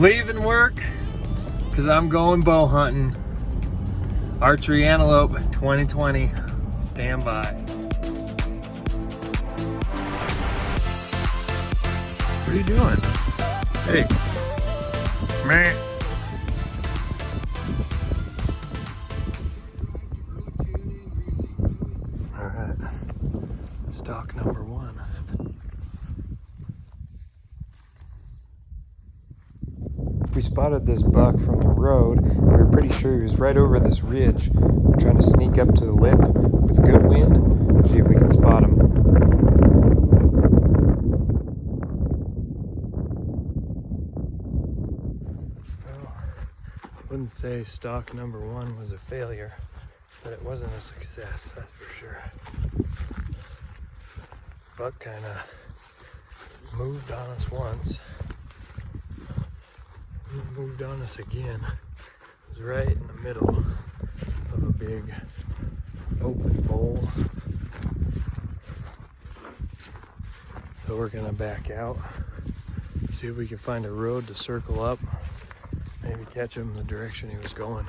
leaving work because I'm going bow hunting. Archery Antelope 2020. Stand by. What are you doing? Hey. Meh. Alright. Stalk number 1. We spotted this buck from the road. We were pretty sure he was right over this ridge. We're trying to sneak up to the lip with good wind, see if we can spot him. Well, I wouldn't say stalk number 1 was a failure, but it wasn't a success, that's for sure. Buck kind of moved on us once. Moved on us again. It was right in the middle of a big open bowl. So we're gonna back out, see if we can find a road to circle up, maybe catch him in the direction he was going.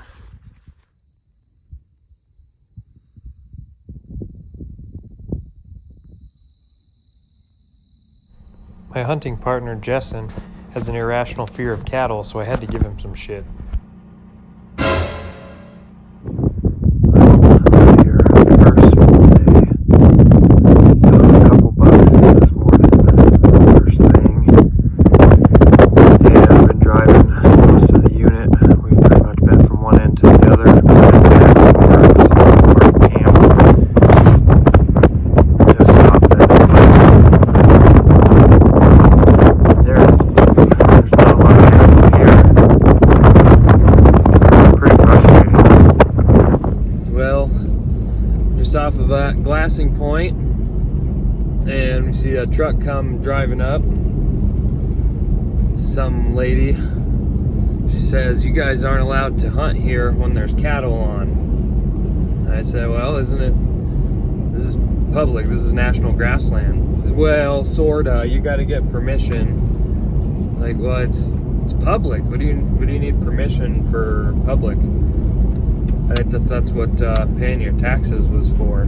My hunting partner, Jessen, has an irrational fear of cattle, so I had to give him some shit. Here, first full day. Saw a couple bucks this morning, first thing. And I've been driving most of the unit. We've pretty much been from one end to the other. We're camped. Just stopped at a place. There's not a lot of animal here. Pretty frustrating. Well, just off of that glassing point, and we see a truck come driving up. Some lady, she says, "You guys aren't allowed to hunt here when there's cattle on." I said, "Well, isn't it? This is public. This is national grassland." "Well, sorta. You got to get permission." Like, well, it's public. What do you need permission for public? I think that's what paying your taxes was for.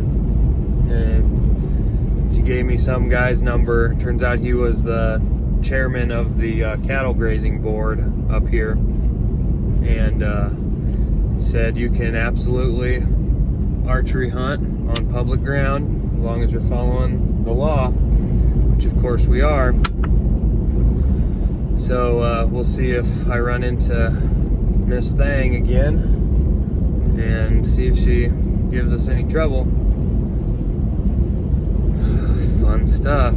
And she gave me some guy's number. Turns out he was the chairman of the cattle grazing board up here, and he said you can absolutely archery hunt on public ground as long as you're following the law, which of course we are. So we'll see if I run into Miss Thang again and see if she gives us any trouble. Fun stuff.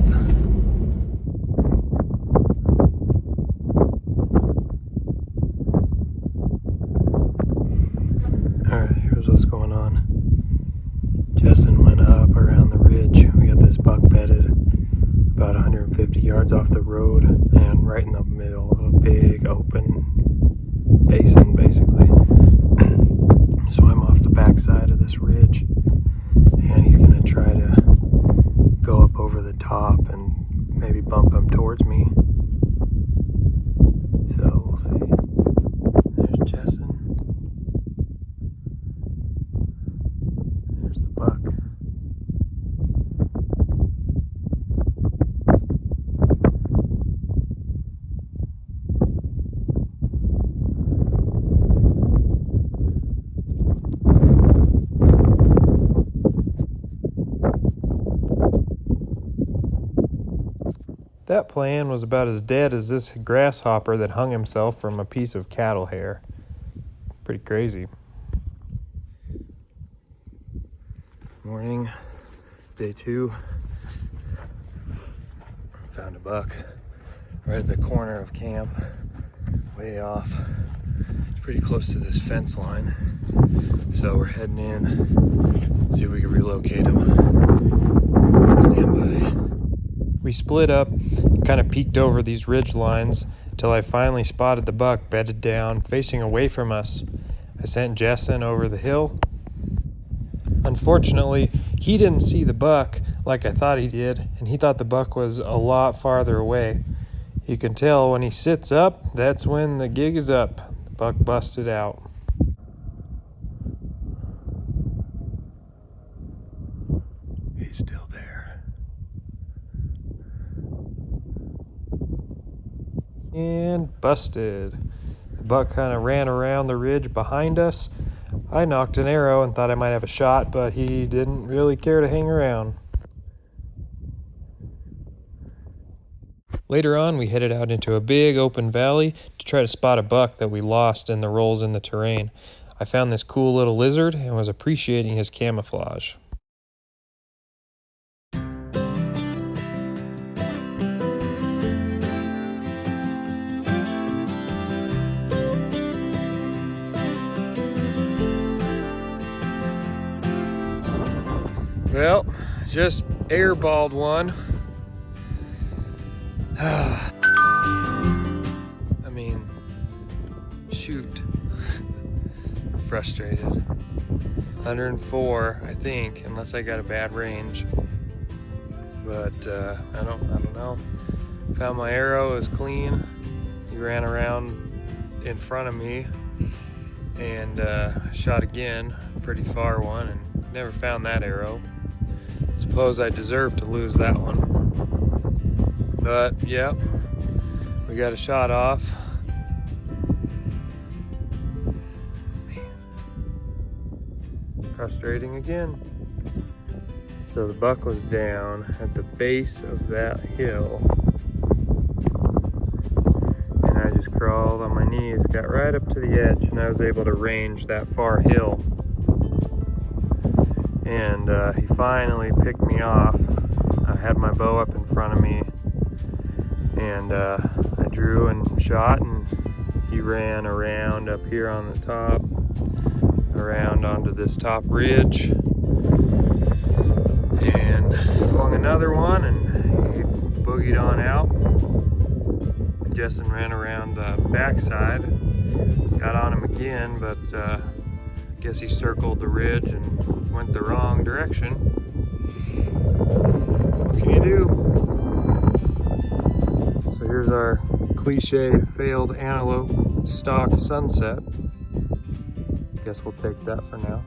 Alright, here's what's going on. Justin went up around the ridge. We got this buck bedded about 150 yards off the road and right in the middle of a big open basin, basically. So I'm off the back side of this ridge, and he's going to try to go up over the top and maybe bump him towards me. So we'll see. There's Jessen. There's the buck. That plan was about as dead as this grasshopper that hung himself from a piece of cattle hair. Pretty crazy. Morning, day 2. Found a buck right at the corner of camp, way off. It's pretty close to this fence line. So we're heading in, see if we can relocate him. Stand by. We split up, kind of peeked over these ridge lines until I finally spotted the buck bedded down, facing away from us. I sent Jessen over the hill. Unfortunately, he didn't see the buck like I thought he did, and he thought the buck was a lot farther away. You can tell when he sits up, that's when the gig is up. The buck busted out. He's still there. And busted. The buck kind of ran around the ridge behind us. I knocked an arrow and thought I might have a shot, but he didn't really care to hang around. Later on, we headed out into a big open valley to try to spot a buck that we lost in the rolls in the terrain. I found this cool little lizard and was appreciating his camouflage. Well, just airballed one. I mean, shoot. Frustrated. 104, I think, unless I got a bad range. But I don't know. Found my arrow, it was clean. He ran around in front of me and shot again, pretty far one, and never found that arrow. Suppose I deserve to lose that one. But yeah, we got a shot off. Man. Frustrating again. So the buck was down at the base of that hill. And I just crawled on my knees, got right up to the edge, and I was able to range that far hill. And he finally picked me off. I had my bow up in front of me, and I drew and shot, and he ran around up here on the top, around onto this top ridge, and flung another one, and he boogied on out. Justin ran around the backside, got on him again, but I guess he circled the ridge and went the wrong direction. What can you do? So here's our cliche failed antelope stalk sunset. Guess we'll take that for now.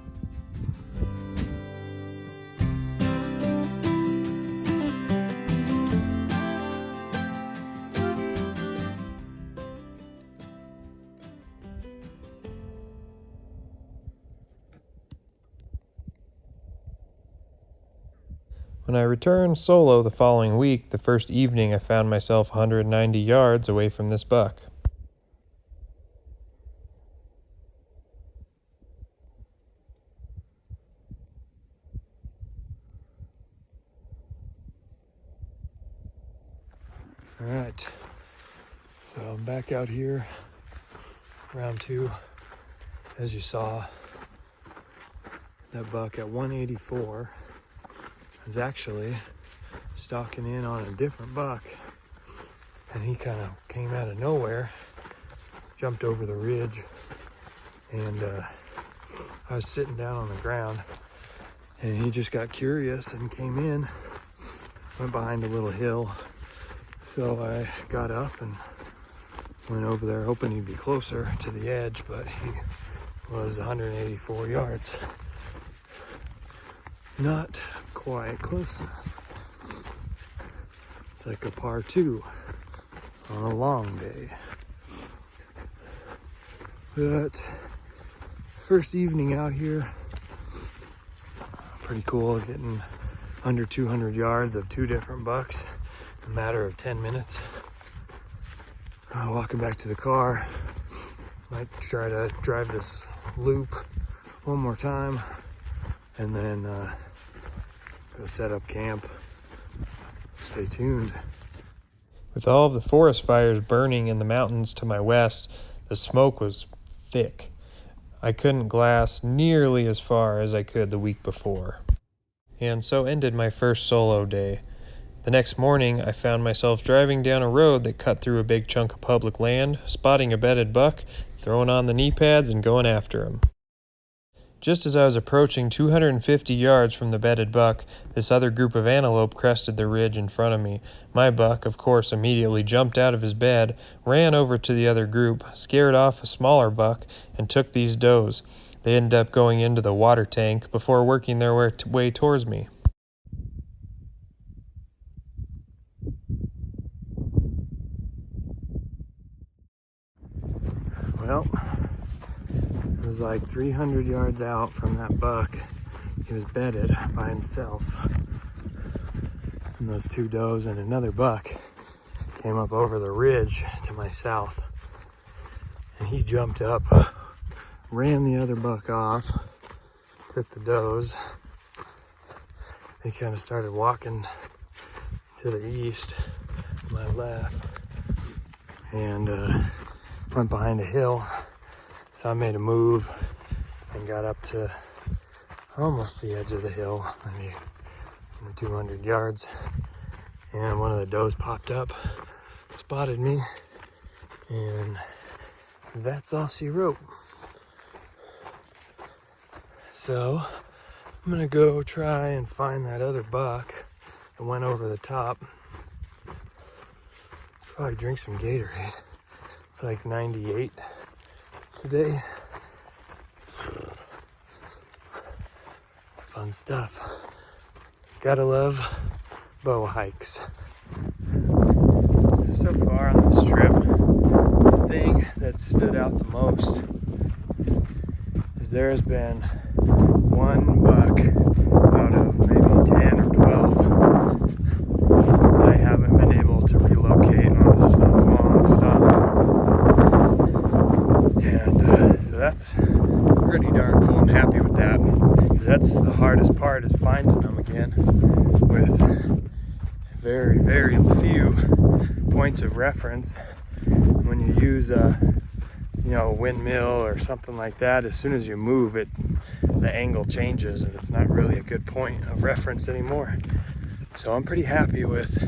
When I returned solo the following week, the first evening I found myself 190 yards away from this buck. All right, so I'm back out here, round two. As you saw, that buck at 184 is actually stalking in on a different buck, and he kind of came out of nowhere, jumped over the ridge, and I was sitting down on the ground, and he just got curious and came in, went behind a little hill. So I got up and went over there hoping he'd be closer to the edge, but he was 184 yards. Not quite close enough. It's like a par 2 on a long day. But first evening out here, pretty cool, getting under 200 yards of two different bucks in a matter of 10 minutes. Walking back to the car, might try to drive this loop one more time and then go set up camp. Stay tuned. With all of the forest fires burning in the mountains to my west, the smoke was thick. I couldn't glass nearly as far as I could the week before. And so ended my first solo day. The next morning, I found myself driving down a road that cut through a big chunk of public land, spotting a bedded buck, throwing on the knee pads, and going after him. Just as I was approaching 250 yards from the bedded buck, this other group of antelope crested the ridge in front of me. My buck, of course, immediately jumped out of his bed, ran over to the other group, scared off a smaller buck, and took these does. They ended up going into the water tank before working their way towards me. Well, it was like 300 yards out from that buck. He was bedded by himself. And those two does and another buck came up over the ridge to my south. And he jumped up, ran the other buck off, took the does. They kind of started walking to the east, my left, and went behind a hill. So I made a move and got up to almost the edge of the hill, maybe 200 yards. And one of the does popped up, spotted me, and that's all she wrote. So I'm gonna go try and find that other buck that went over the top. Probably drink some Gatorade. It's like 98 today. Fun stuff. Gotta love bow hikes. So far on this trip, the thing that stood out the most is there has been one buck out of maybe 10 or 12 that I haven't been able to relocate on a long stop. And so that's pretty darn cool. I'm happy with that, because that's the hardest part, is finding them again with very, very few points of reference. When you use a windmill or something like that, as soon as you move it, the angle changes and it's not really a good point of reference anymore. So I'm pretty happy with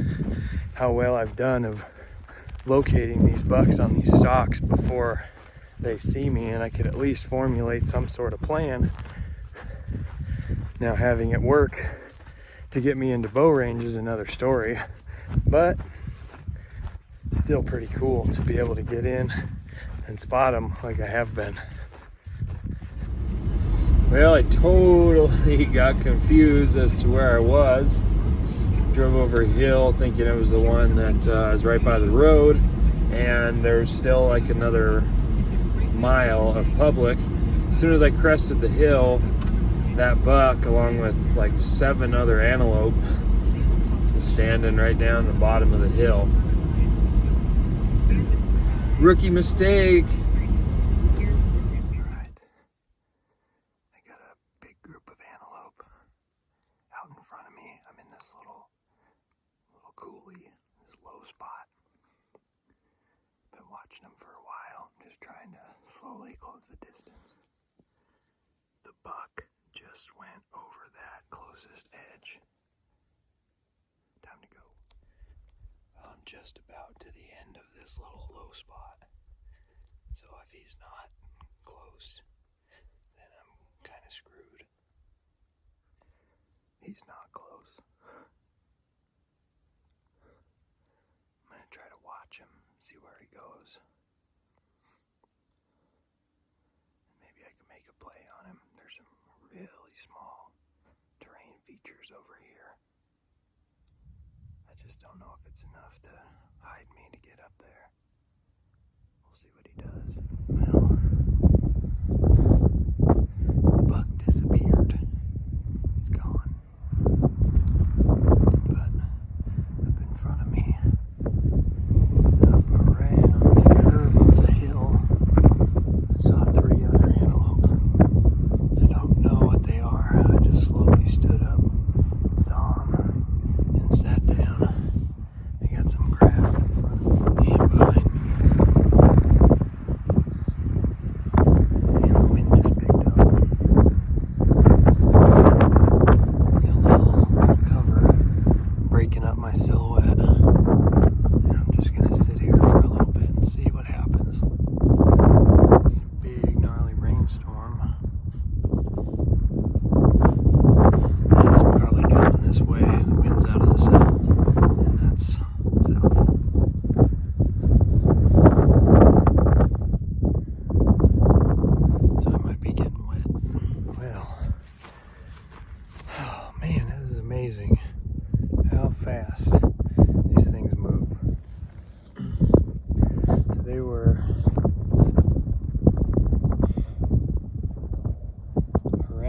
how well I've done of locating these bucks on these stalks before they see me, and I could at least formulate some sort of plan. Now, having it work to get me into bow range is another story, but still pretty cool to be able to get in and spot them like I have been. Well, I totally got confused as to where I was. Drove over a hill thinking it was the one that is right by the road, and there's still like another mile of public. As soon as I crested the hill, that buck, along with like 7 other antelope, was standing right down the bottom of the hill. Rookie mistake. Alright. I got a big group of antelope out in front of me. I'm in this little coulee, this low spot. Been watching them for a while, just trying to slowly close the distance. The buck just went over that closest edge. Time to go. I'm just about to the end of this little low spot. So if he's not close, then I'm kind of screwed. He's not close. I'm going to try to watch him, see where he goes. Maybe I can make a play on him. There's some really small terrain features over here. I just don't know if it's enough to hide me to get up there. We'll see what he does. Well, the buck disappeared. He's gone. But up in front of me, up right on the curve of the hill, I saw 3 other antelope. I don't know what they are. I just slowly stood up, saw them, and sat down. They got some grass in front and behind me.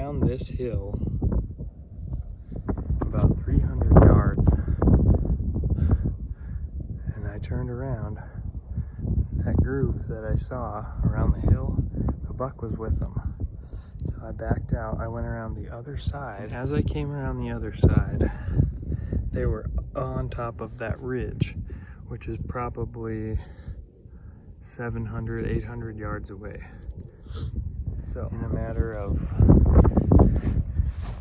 around this hill about 300 yards, and I turned around. That group that I saw around the hill, the buck was with them. So I backed out. I went around the other side. As I came around the other side, they were on top of that ridge, which is probably 700, 800 yards away. So in a matter of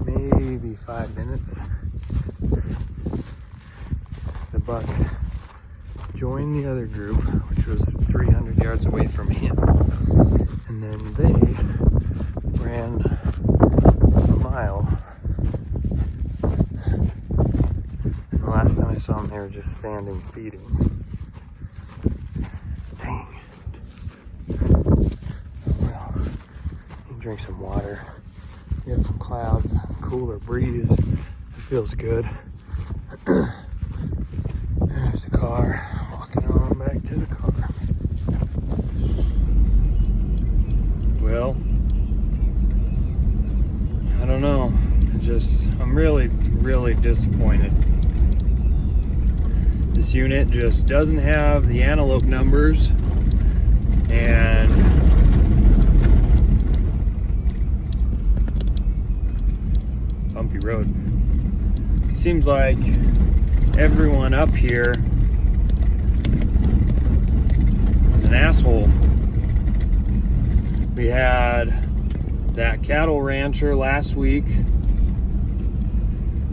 maybe 5 minutes, the buck joined the other group, which was 300 yards away from him. And then they ran a mile. And the last time I saw them, they were just standing feeding. Dang it. Well, you drink some water. You got some clouds, cooler breeze. It feels good. There's the car. Walking on back to the car. Well, I don't know. I'm really disappointed. This unit just doesn't have the antelope numbers, and bumpy road. It seems like everyone up here is an asshole. We had that cattle rancher last week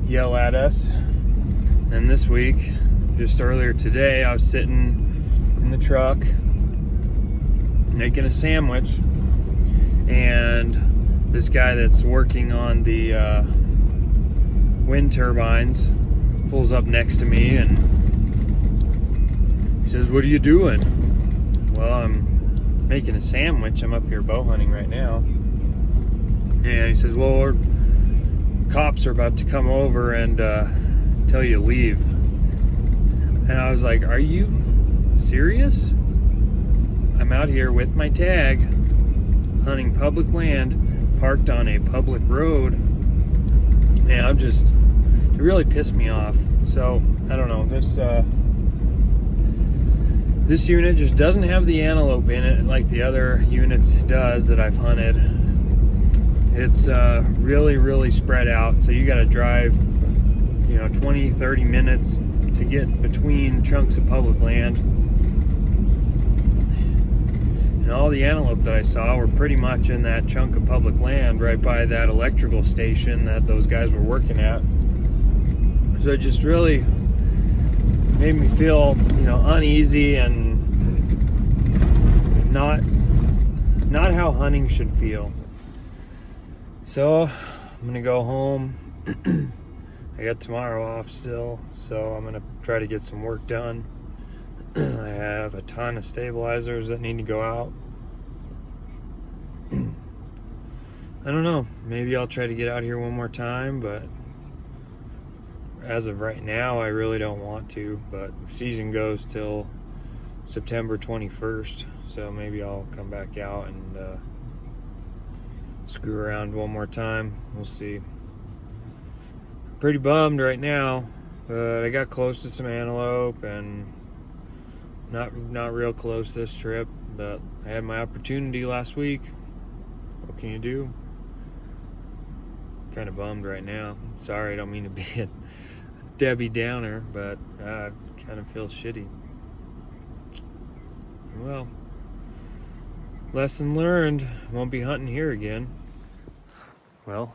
yell at us, and this week, just earlier today, I was sitting in the truck making a sandwich, and this guy that's working on the wind turbines pulls up next to me and he says, "What are you doing?" Well, I'm making a sandwich. I'm up here bow hunting right now. And he says, "Well, cops are about to come over and tell you to leave." And I was like, "Are you serious? I'm out here with my tag, hunting public land, parked on a public road." And it really pissed me off. So, I don't know, this unit just doesn't have the antelope in it like the other units does that I've hunted. It's really spread out, so you gotta drive 20, 30 minutes to get between chunks of public land. And all the antelope that I saw were pretty much in that chunk of public land right by that electrical station that those guys were working at. So it just really made me feel, uneasy and not how hunting should feel. So I'm gonna go home. I got tomorrow off still, so I'm gonna try to get some work done. I have a ton of stabilizers that need to go out. I don't know, maybe I'll try to get out here one more time, but as of right now, I really don't want to. But season goes till September 21st, so maybe I'll come back out and screw around one more time. We'll see. Pretty bummed right now, but I got close to some antelope and not real close this trip, but I had my opportunity last week. What can you do? Kind of bummed right now. Sorry, I don't mean to be a Debbie Downer, but I kind of feel shitty. Well, lesson learned. Won't be hunting here again. Well,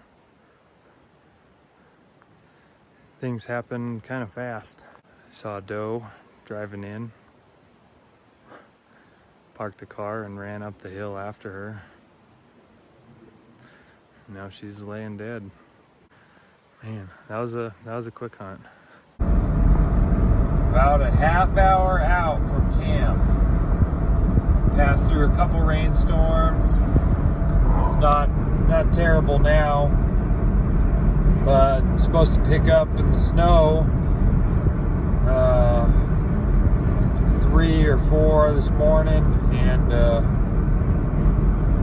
things happen kind of fast. Saw a doe driving in, parked the car and ran up the hill after her. Now she's laying dead. Man, that was a quick hunt. About a half hour out from camp. Passed through a couple rainstorms. It's not terrible now, but it's supposed to pick up in the snow 3 or 4 this morning, and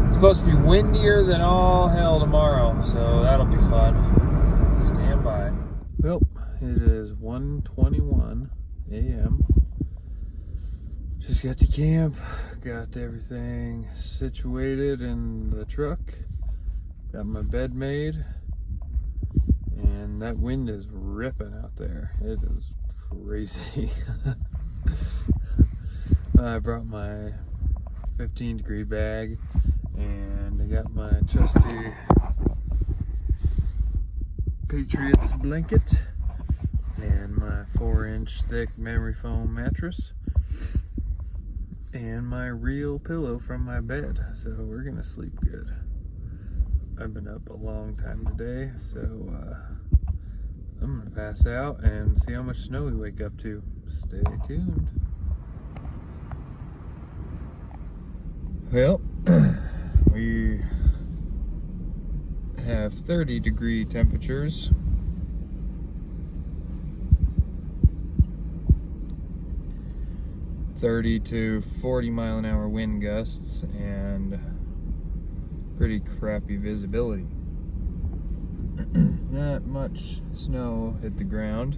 it's supposed to be windier than all hell tomorrow, so that'll be fun. Stand by. Well, it is 1:21 a.m. Just got to camp, got everything situated in the truck, got my bed made, and that wind is ripping out there. It is crazy. I brought my 15-degree bag, and I got my trusty Patriots blanket and my 4-inch thick memory foam mattress and my real pillow from my bed. So we're gonna sleep good. I've been up a long time today, so I'm gonna pass out and see how much snow we wake up to. Stay tuned. Well, we have 30-degree temperatures. .30 to 40 mile an hour wind gusts and pretty crappy visibility. Not much snow hit the ground.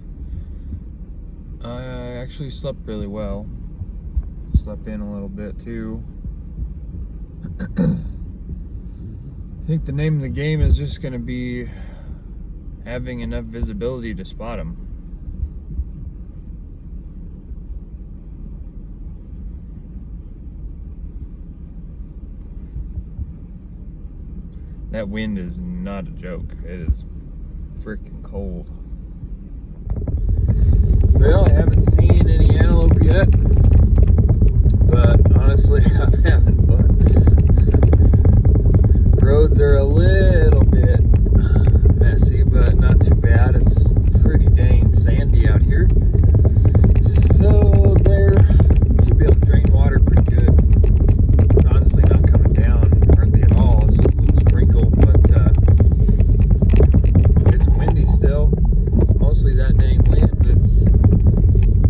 I actually slept really well. Slept in a little bit too. I think the name of the game is just going to be having enough visibility to spot them. That wind is not a joke. It is freaking cold. Well, I haven't seen any antelope yet, but honestly, I'm having fun. Roads are a little bit messy, but not too bad. It's pretty dang sandy out here, so there should be able to drain water pretty good. Honestly, not coming down hardly at all. It's just a little sprinkle, but it's windy still. It's mostly that dang wind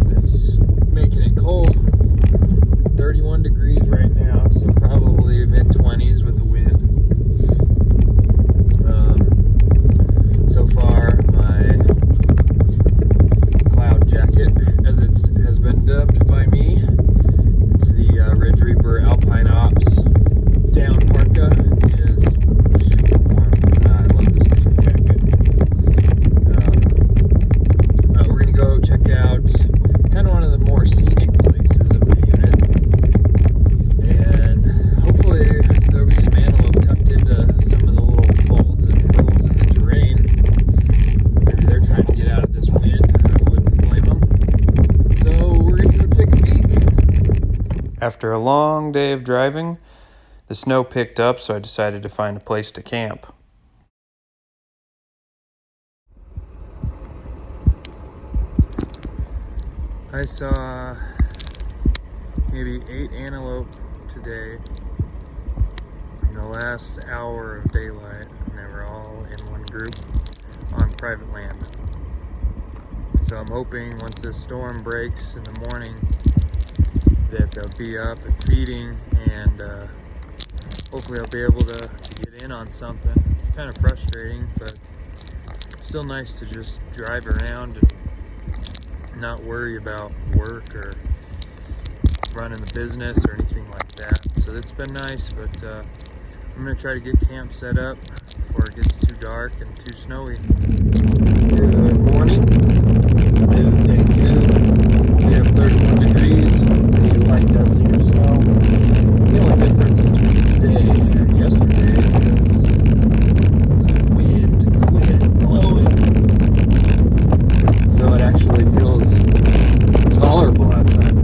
that's making it cold. 31 degrees right now, so probably mid-20s with the wind. So far, my cloud jacket, as it has been dubbed by me, it's the Ridge Reaper Alpine Ops down parka, is super warm. I love this jacket. We're going to go check out kind of one of the more scenic places of the unit, and hopefully there'll be some antelope tucked into some of the little folds and holes in the terrain. Maybe they're trying to get out of this wind. I wouldn't blame them. So we're going to go take a peek. After a long day of driving, the snow picked up, so I decided to find a place to camp. I saw maybe 8 antelope today in the last hour of daylight, and they were all in one group on private land. So I'm hoping once this storm breaks in the morning that they'll be up and feeding, and hopefully I'll be able to get in on something. Kind of frustrating, but still nice to just drive around and not worry about work or running the business or anything like that. So it's been nice, but I'm going to try to get camp set up before it gets too dark and too snowy. Good morning. It is day 2. We have 31 degrees, pretty light dusting of snow. The only difference between today and yesterday is the wind quit blowing. So it actually feels tolerable outside.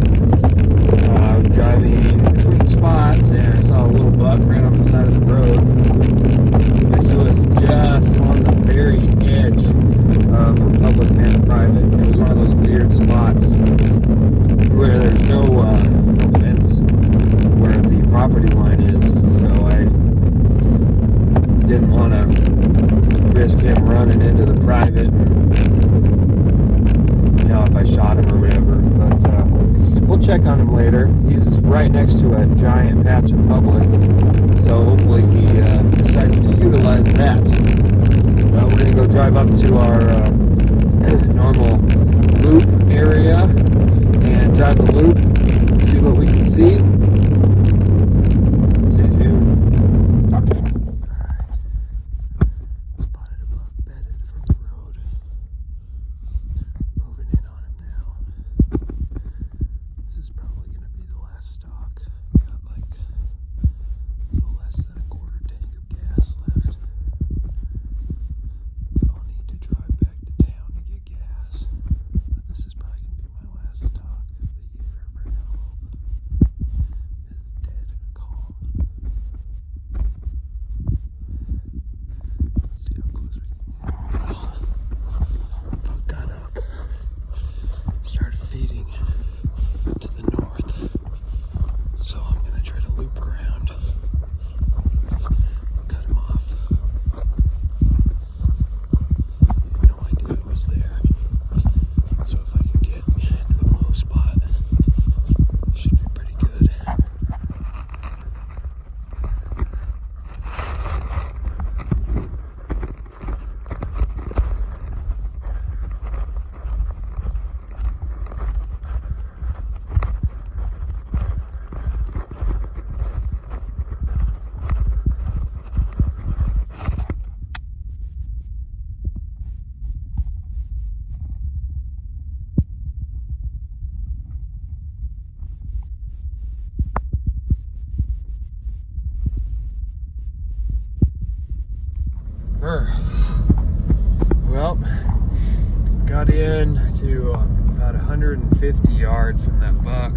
I was driving between spots and I saw a little buck right on the side of the road. But he was just on the very edge of Republic and private. It was one of those weird spots where there's no fence where the property line is. So I didn't want to risk him running into the private, if I shot him or whatever. But we'll check on him later. He's right next to a giant patch of public, so hopefully he decides to utilize that. We're going to go drive up to our normal loop area and drive the loop, see what we can see. Stay tuned. Alright. Spotted a buck bedded from the road. Moving in on him now. This is probably going to be the last stalk. Got like a little less than a quarter tank of gas left. I'll need to drive back to town to get gas. But this is probably going to be my last stalk of the year for antelope. It's dead and calm. Let's see how close we can get. Buck got up. Started feeding to the north. So I'm going to try to loop around. Cut him off. No idea it was there. So if I can get into a low spot, it should be pretty good. Well, got in to about 150 yards from that buck.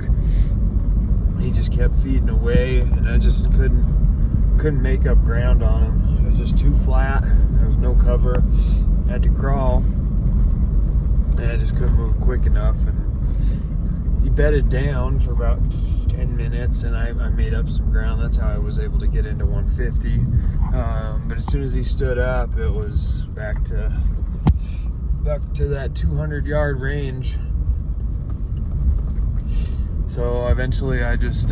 He just kept feeding away, and I just couldn't make up ground on him. It was just too flat. There was no cover. I had to crawl, and I just couldn't move quick enough. And he bedded down for about 10 minutes, and I made up some ground. That's how I was able to get into 150. But as soon as he stood up, it was back to that 200-yard range. So eventually I just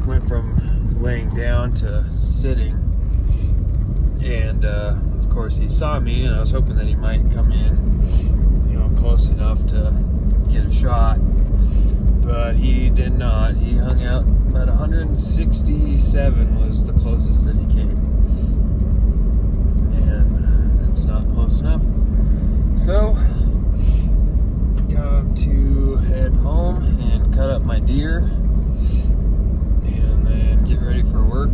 went from laying down to sitting, and of course he saw me, and I was hoping that he might come in, close enough to get a shot, but he did not. He hung out about 167 was the closest that he came, and that's not close enough. So time to head home and cut up my deer, and then get ready for work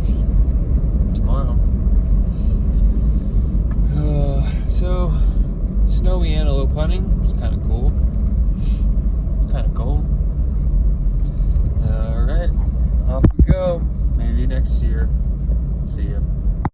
tomorrow. So snowy antelope hunting was kind of cool. Kind of cold. Alright, off we go. Maybe next year. See ya.